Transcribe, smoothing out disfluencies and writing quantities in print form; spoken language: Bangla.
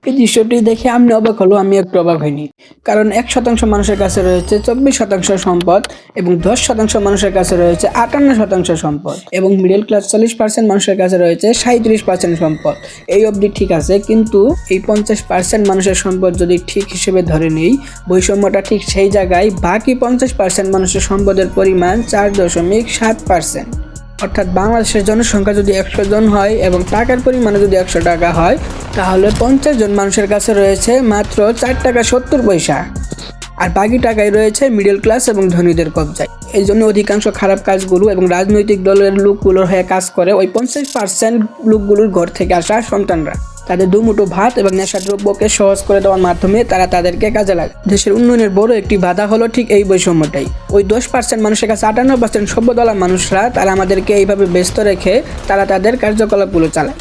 এই দৃশ্যটি দেখে আমি অবাক হলো, আমি একটু অবাক হইনি। কারণ 1% মানুষের কাছে রয়েছে 24% সম্পদ এবং 10% মানুষের কাছে রয়েছে 58% সম্পদ এবং মিডল ক্লাস 40% মানুষের কাছে রয়েছে 37% সম্পদ। এই অবধি ঠিক আছে, কিন্তু এই 50% মানুষের সম্পদ যদি ঠিক হিসেবে ধরে নেই, বৈষম্যটা ঠিক সেই জায়গায়। বাকি 50% মানুষের সম্পদের পরিমাণ 4.7%। অর্থাৎ বাংলাদেশের জনসংখ্যা যদি 100 জন হয় এবং টাকার পরিমাণে যদি 100 টাকা হয়, তাহলে 50 জন মানুষের কাছে রয়েছে মাত্র 4 টাকা 70 পয়সা, আর বাকি টাকাই রয়েছে মিডল ক্লাস এবং ধনীদের কবজায়। এই জন্য অধিকাংশ খারাপ কাজগুলো এবং রাজনৈতিক দলের লোকগুলোর হয়ে কাজ করে ওই 50% লোকগুলোর ঘর থেকে আসা সন্তানরা। তাদের দুমুঠো ভাত এবং নেশাদ্রব্যকে সহজ করে দেওয়ার মাধ্যমে তারা তাদেরকে কাজে লাগে। দেশের উন্নয়নের বড় একটি বাধা হলো ঠিক এই বৈষম্যটাই। ওই 10% মানুষের কাছে 58% সভ্যদলা মানুষরা, তারা আমাদেরকে এইভাবে ব্যস্ত রেখে তারা তাদের কার্যকলাপগুলো চালায়।